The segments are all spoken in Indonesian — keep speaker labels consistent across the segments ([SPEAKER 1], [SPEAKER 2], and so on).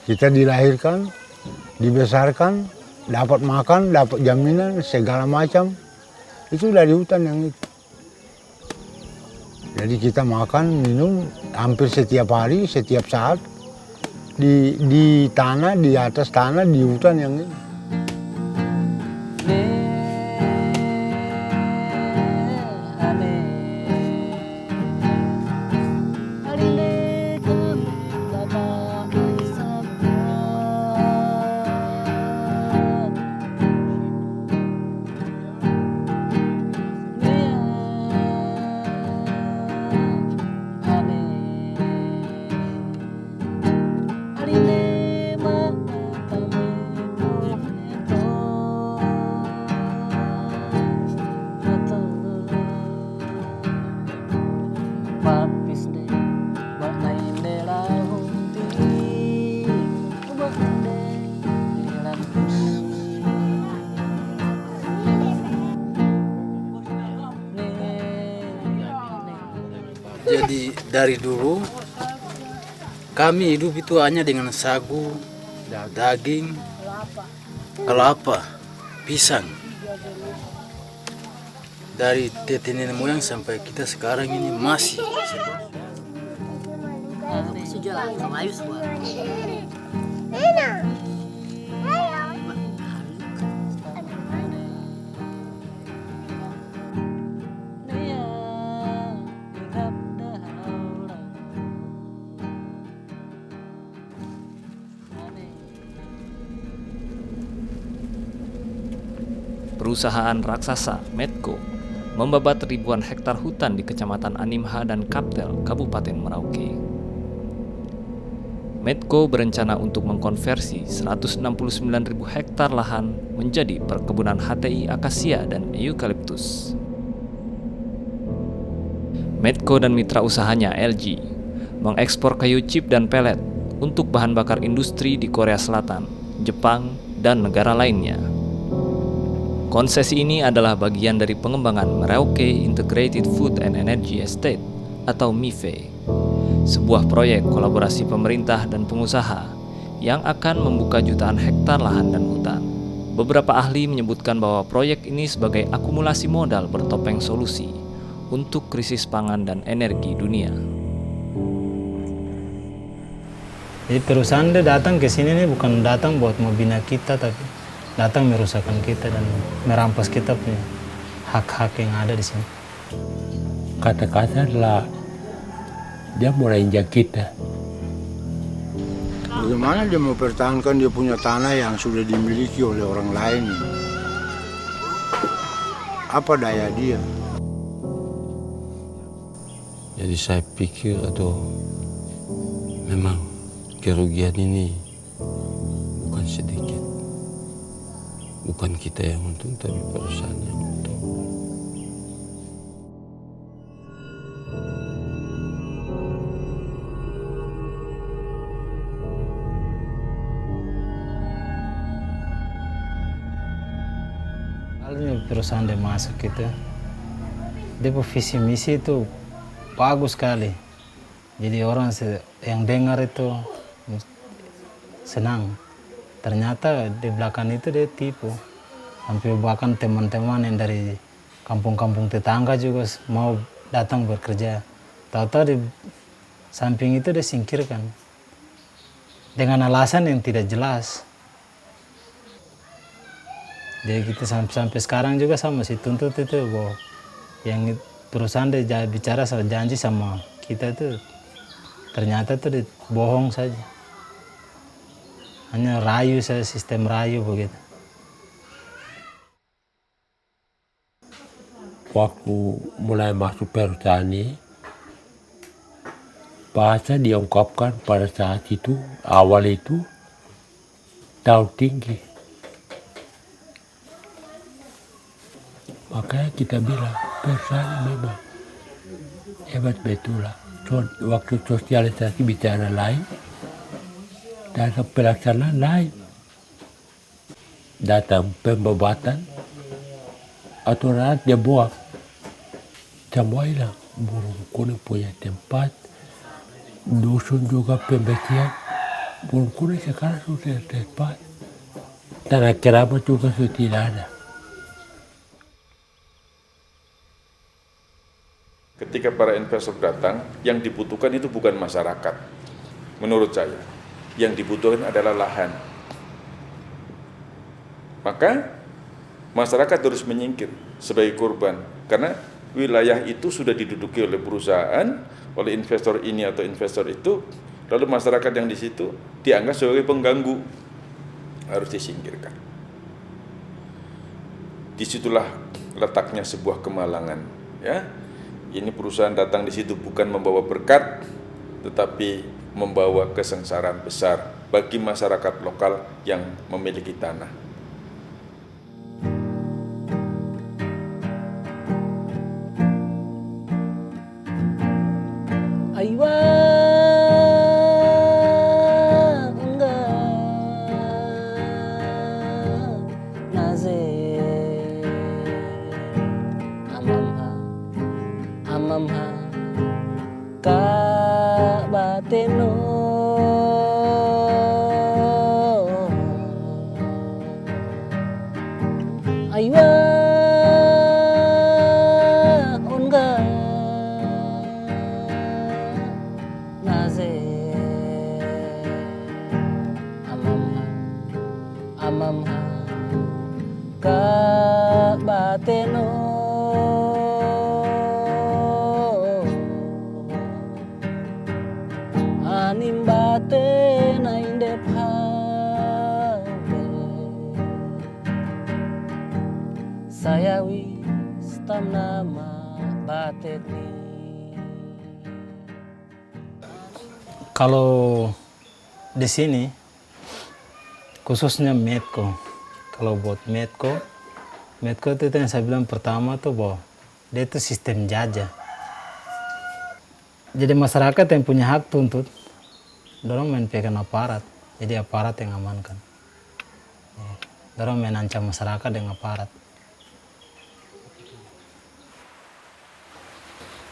[SPEAKER 1] Kita dilahirkan, dibesarkan, dapat makan, dapat jaminan, segala macam. Itu dari hutan yang itu. Jadi kita makan, minum hampir setiap hari, setiap saat. Di tanah, di atas tanah, di hutan yang ini.
[SPEAKER 2] Jadi dari dulu kami hidup itu hanya dengan sagu, daging, kelapa, pisang. Dari tete nenek moyang sampai kita sekarang ini masih.
[SPEAKER 3] Perusahaan raksasa Medco membabat ribuan hektar hutan di Kecamatan Animha dan Kaptel, Kabupaten Merauke. Medco berencana untuk mengkonversi 169.000 hektar lahan menjadi perkebunan HTI akasia dan eukaliptus. Medco dan mitra usahanya LG mengekspor kayu chip dan pelet untuk bahan bakar industri di Korea Selatan, Jepang, dan negara lainnya. Konsesi ini adalah bagian dari pengembangan Merauke Integrated Food and Energy Estate atau MIFE, sebuah proyek kolaborasi pemerintah dan pengusaha yang akan membuka jutaan hektar lahan dan hutan. Beberapa ahli menyebutkan bahwa proyek ini sebagai akumulasi modal bertopeng solusi untuk krisis pangan dan energi dunia.
[SPEAKER 4] Jadi perusahaan dia datang ke sini nih bukan datang buat membina kita, tapi datang merusakkan kita dan merampas kita punya hak-hak yang ada di sini.
[SPEAKER 5] Kata-kata adalah dia mulai injak kita.
[SPEAKER 1] Bagaimana dia mau pertahankan dia punya tanah yang sudah dimiliki oleh orang lain? Apa daya dia?
[SPEAKER 5] Jadi saya pikir memang kerugian ini bukan sedikit. Bukan kita yang untung, tapi perusahaan yang untung.
[SPEAKER 4] Halnya perusahaan dia masuk gitu, dia visi misi itu bagus sekali. Jadi orang yang dengar itu senang. Ternyata di belakang itu dia tipu. Hampir bahkan teman-teman yang dari kampung-kampung tetangga juga mau datang bekerja. Tahu-tahu di samping itu dia singkirkan. Dengan alasan yang tidak jelas. Jadi kita sampai sekarang juga sama si tuntut itu bahwa yang perusahaan dia bicara janji sama kita itu ternyata itu dia bohong saja. Hanya rayu saja, sistem rayu begitu.
[SPEAKER 5] Waktu mulai masuk perusahaan ini, bahasa diungkapkan pada saat itu, awal itu, terlalu tinggi. Makanya kita bilang, perusahaan memang hebat betul lah. Waktu sosialisasi bicara lain, dan pelaksanaan lain. Datang pembebatan, atau rakyat dia buang. Semua hilang. Burung kuning punya tempat, dusun juga pembersihan, Pulkuri sekarang sudah tepat. Tanah keramat juga sudah tidak ada.
[SPEAKER 6] Ketika para investor datang, yang dibutuhkan itu bukan masyarakat. Menurut saya, yang dibutuhkan adalah lahan. Maka masyarakat harus menyingkir sebagai korban, karena wilayah itu sudah diduduki oleh perusahaan, oleh investor ini atau investor itu, lalu masyarakat yang di situ dianggap sebagai pengganggu, harus disingkirkan. Disitulah letaknya sebuah kemalangan, ya. Ini perusahaan datang di situ bukan membawa berkat, tetapi membawa kesengsaraan besar bagi masyarakat lokal yang memiliki tanah.
[SPEAKER 7] Aywa enggak naze amamha ka bateno aywa enggak naze amamha ka bateno animbate na indep habe sayawi stam nama batet ni.
[SPEAKER 4] Kalau di sini khususnya Medco, kalau buat Medco itu yang saya bilang pertama tuh bahwa dia itu sistem jajah. Jadi masyarakat yang punya hak tuntut, dorong main pegang aparat, jadi aparat yang amankan. Dorong main ancam masyarakat dengan aparat.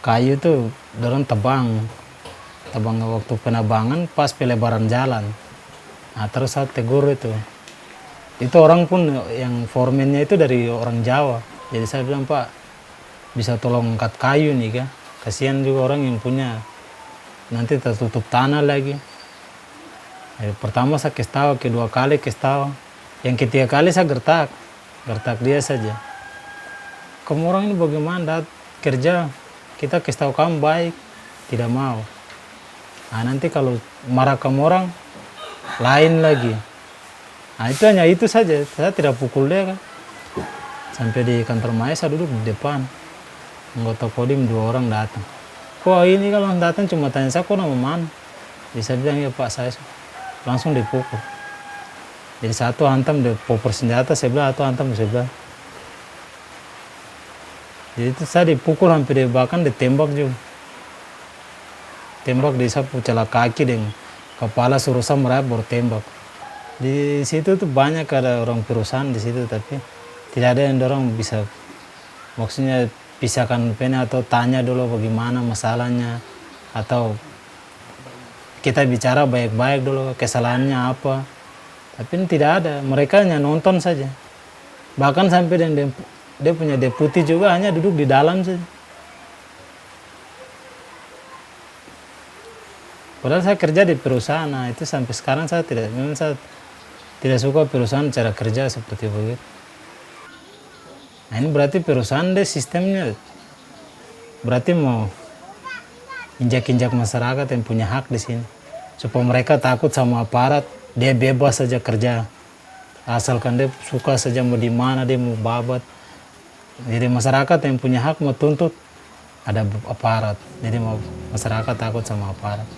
[SPEAKER 4] Kayu tuh dorong tebang waktu penebangan pas pelebaran jalan. Nah, terus saya tegur itu orang pun yang foremannya itu dari orang Jawa. Jadi saya bilang, Pak, bisa tolong angkat kayu nih kan, kasihan juga orang yang punya, nanti tertutup tanah lagi. Pertama saya kasih tahu, kedua kali kasih tahu, yang ketiga kali saya gertak dia saja. Kamu orang ini bagaimana kerja, kita kasih tahu kamu baik, tidak mau. Nah, nanti kalau marah kamu orang, lain lagi. Nah, itu hanya itu saja, saya tidak pukul dia kan. Sampai di kantor Maya saya duduk di depan. Anggota Kodim 2 orang datang. Kok ini kalau datang cuma tanya saya, kok nama mana? Jadi saya bilang, ya Pak, saya langsung dipukul. Jadi satu hantam di popor senjata, sebelah, satu hantam di sebelah. Jadi itu saya dipukul hampir bahkan ditembak juga. Tembak di sapu celah kaki dengan kepala suruh saya merayap baru tembak. Di situ tuh banyak ada orang perusahaan di situ, tapi tidak ada yang dorong bisa, maksudnya pisahkan pena atau tanya dulu bagaimana masalahnya, atau kita bicara baik-baik dulu kesalahannya apa. Tapi ini tidak ada, mereka hanya nonton saja. Bahkan sampai dia punya deputi juga hanya duduk di dalam saja. Padahal saya kerja di perusahaan, nah itu sampai sekarang saya tidak suka perusahaan cara kerja seperti begitu. Nah ini berarti perusahaan deh sistemnya, berarti mau injak-injak masyarakat yang punya hak di sini, supaya mereka takut sama aparat, dia bebas saja kerja, asalkan dia suka saja mau di mana dia mau babat. Jadi masyarakat yang punya hak mau tuntut, ada aparat, jadi masyarakat takut sama aparat.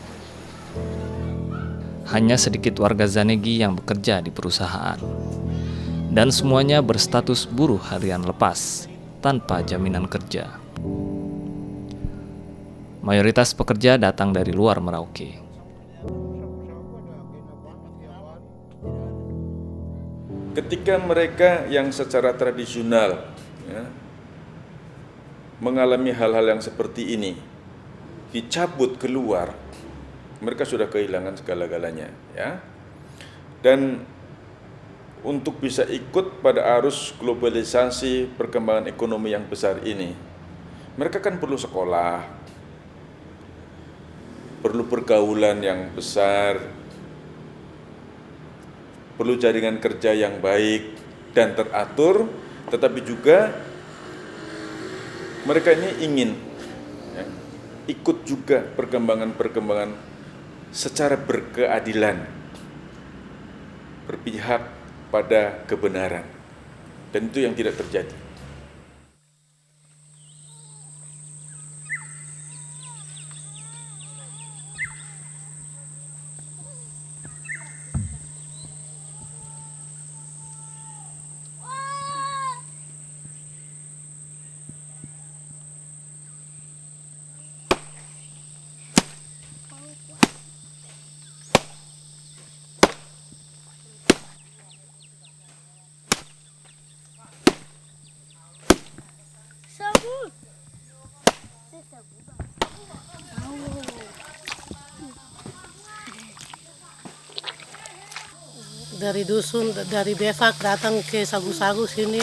[SPEAKER 3] Hanya sedikit warga Zanegi yang bekerja di perusahaan. Dan semuanya berstatus buruh harian lepas, tanpa jaminan kerja. Mayoritas pekerja datang dari luar Merauke.
[SPEAKER 6] Ketika mereka yang secara tradisional mengalami hal-hal yang seperti ini, dicabut keluar, mereka sudah kehilangan segala-galanya, ya. Dan untuk bisa ikut pada arus globalisasi perkembangan ekonomi yang besar ini, mereka kan perlu sekolah, perlu pergaulan yang besar, perlu jaringan kerja yang baik dan teratur, tetapi juga mereka ini ingin ya, ikut juga perkembangan-perkembangan secara berkeadilan, berpihak pada kebenaran, dan itu yang tidak terjadi.
[SPEAKER 8] Dari dusun, dari Befak datang ke Sagu-Sagu sini,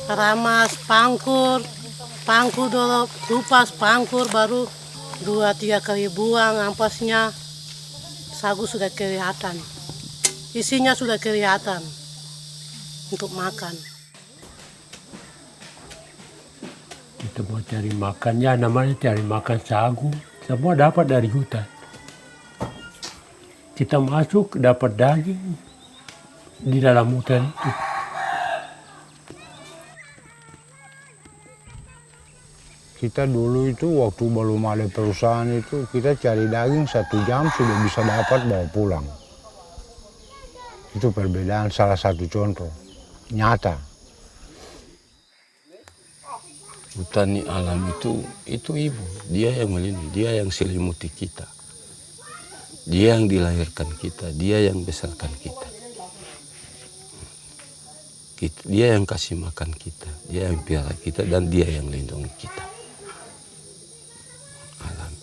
[SPEAKER 8] ramas, pangkur dulu, kupas, pangkur, baru 2-3 kali buang ampasnya, sagu sudah kelihatan. Isinya sudah kelihatan untuk makan.
[SPEAKER 5] Kita mau cari makan, ya namanya cari makan sagu, semua dapat dari hutan. Kita masuk dapat daging di dalam hutan itu.
[SPEAKER 1] Kita dulu itu waktu belum ada perusahaan itu, kita cari daging 1 jam sudah bisa dapat bawa pulang. Itu perbedaan, salah satu contoh nyata.
[SPEAKER 9] Hutan alam itu ibu, dia yang melindungi, dia yang selimuti kita. Dia yang dilahirkan kita, dia yang besarkan kita. Dia yang kasih makan kita, dia yang piara kita, dan dia yang lindungi kita. Alam.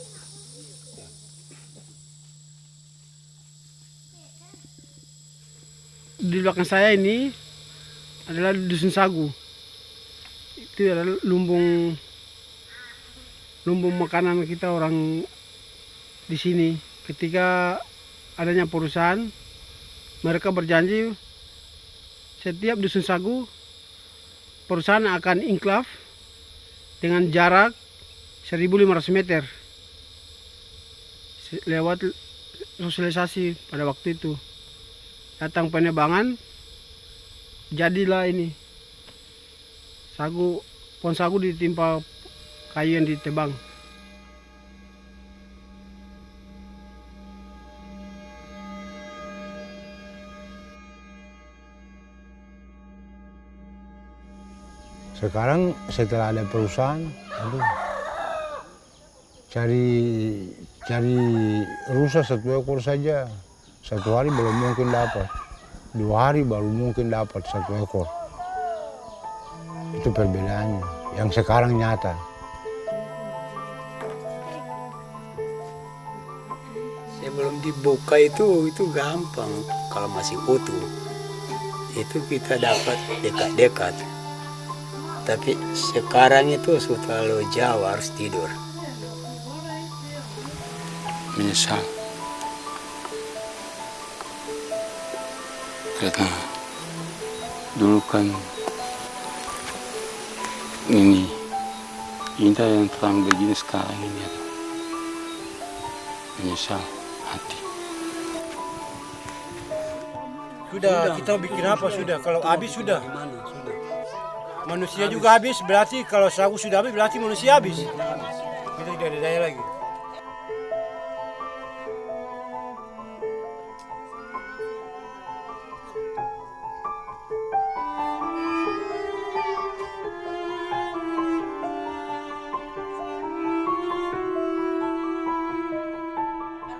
[SPEAKER 10] Di belakang saya ini adalah Dusun Sagu. Itu adalah lumbung makanan kita orang di sini. Ketika adanya perusahaan, mereka berjanji setiap Dusun Sagu perusahaan akan inklaf dengan jarak 1.500 meter lewat sosialisasi pada waktu itu. Datang penebangan, jadilah ini sagu, pohon sagu ditimpa kayu yang ditebang.
[SPEAKER 1] Sekarang setelah ada perusahaan, cari rusa 1 ekor saja, 1 hari belum mungkin dapat, 2 hari baru mungkin dapat 1 ekor. Itu perbedaannya, yang sekarang nyata.
[SPEAKER 11] Sebelum dibuka itu gampang, kalau masih utuh itu kita dapat dekat-dekat. Tapi sekarang itu sudah terlalu jauh, harus tidur.
[SPEAKER 9] Menyesal. Karena dulu kan ini indah yang terang begini, sekarang ini ada. Menyesal hati.
[SPEAKER 12] Sudah, kita bikin apa sudah? Kalau habis sudah. Manusia juga habis, berarti kalau sagu sudah habis berarti manusia habis. Kita tidak ada daya lagi.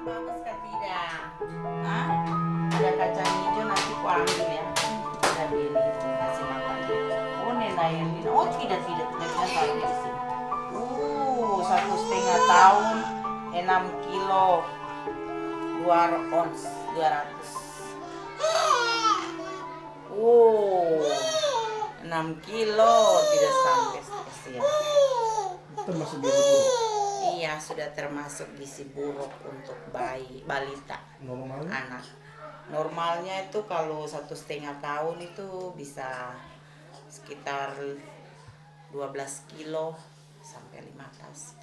[SPEAKER 13] Bagus kan tidak? Ada kacang hijau nanti ku ambil ya. Kita beli kasih makan. Oh nenek, oh tidak kayak di sini. 1,5 tahun 6 kilo. 2 ons, 200. 6 kilo tidak sampai spesial.
[SPEAKER 12] Termasuk gizi buruk.
[SPEAKER 13] Iya, sudah termasuk gizi buruk untuk bayi, balita,
[SPEAKER 12] Normalnya?
[SPEAKER 13] anak. Normalnya itu kalau 1,5 tahun itu bisa sekitar 12 kilo sampai 5 tas.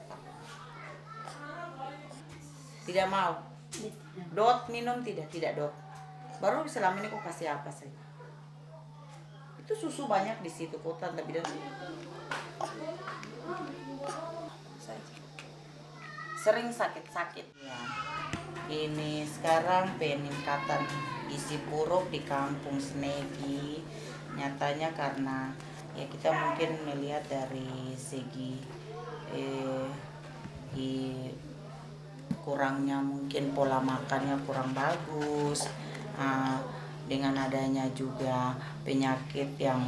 [SPEAKER 13] Tidak mau? Dot minum tidak dot. Baru selama ini kok kasih apa sih? Itu susu banyak di situ kok tante bilang. Sering sakit-sakit. Ya. Ini sekarang peningkatan gizi buruk di kampung Snegi. Nyatanya karena ya kita mungkin melihat dari segi kurangnya mungkin pola makannya kurang bagus, dengan adanya juga penyakit yang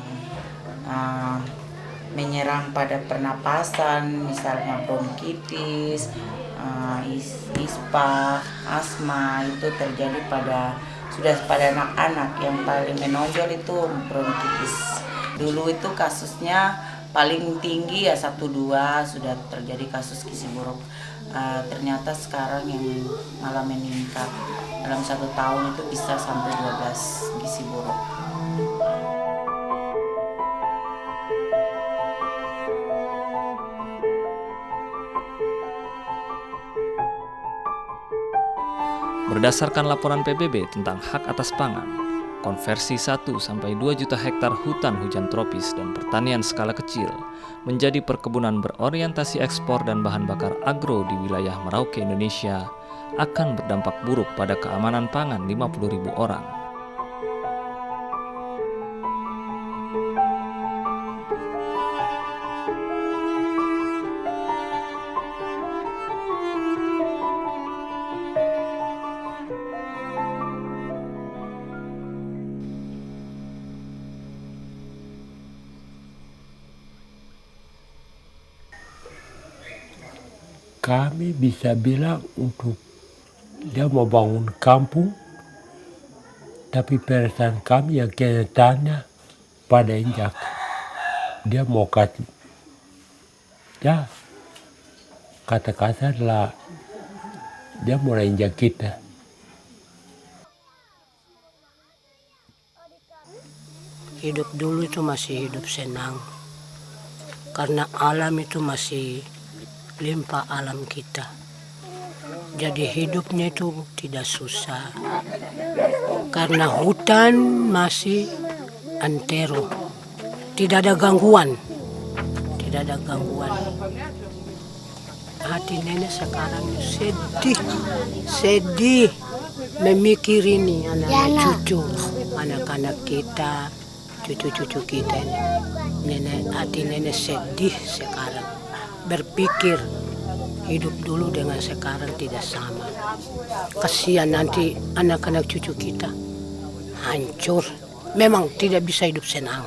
[SPEAKER 13] menyerang pada pernapasan, misalnya bronkitis, ispa, asma, itu terjadi pada anak-anak. Yang paling menonjol itu bronkitis. Dulu itu kasusnya paling tinggi ya 1-2 sudah terjadi kasus gizi buruk. Ternyata sekarang yang malah meningkat dalam 1 tahun itu bisa sampai 12 gizi buruk.
[SPEAKER 3] Berdasarkan laporan PBB tentang hak atas pangan, konversi 1-2 juta hektar hutan hujan tropis dan pertanian skala kecil menjadi perkebunan berorientasi ekspor dan bahan bakar agro di wilayah Merauke, Indonesia akan berdampak buruk pada keamanan pangan 50.000 orang.
[SPEAKER 5] Kami bisa bilang untuk dia mau bangun kampung, tapi perasaan kami yang kenyataannya pada injak. Dia mau kasih, ya kata-kata adalah dia mau injak kita.
[SPEAKER 14] Hidup dulu itu masih hidup senang, karena alam itu masih limpah alam kita. Jadi hidupnya itu tidak susah. Karena hutan masih antero. Tidak ada gangguan. Tidak ada gangguan. Hati nenek sekarang sedih. Sedih. Memikir ini anak-anak cucu. Anak-anak kita. Cucu-cucu kita ini. Hati nenek sedih sekarang. Berpikir hidup dulu dengan sekarang tidak sama. Kasihan nanti anak-anak cucu kita hancur. Memang tidak bisa hidup senang.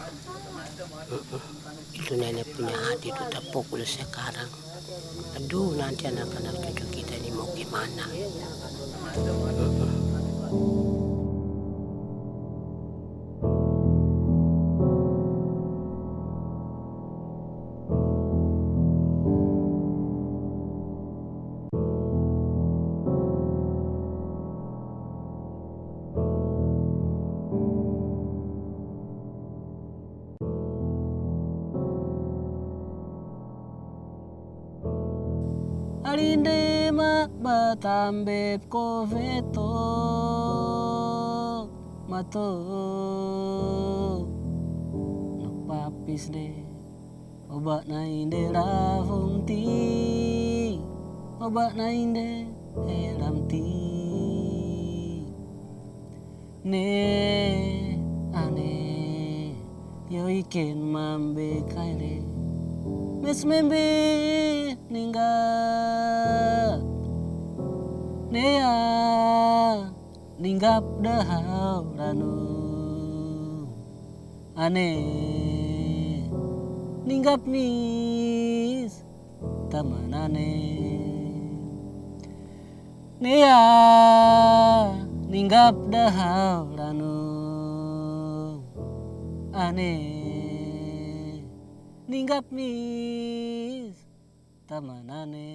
[SPEAKER 14] Itu nenek punya hati itu terpukul sekarang. Aduh, nanti anak-anak cucu kita ini mau gimana?
[SPEAKER 7] Alinde mak batambep koveto mato nok papis de obat na inde ravung ti obat na inde heram ti ne ane yo iken mambe kaile mes membe ninggap nea ninggap dahau ranu ane ninggap mis taman ane nea ninggap dahau ranu ane ninggap mis tamanane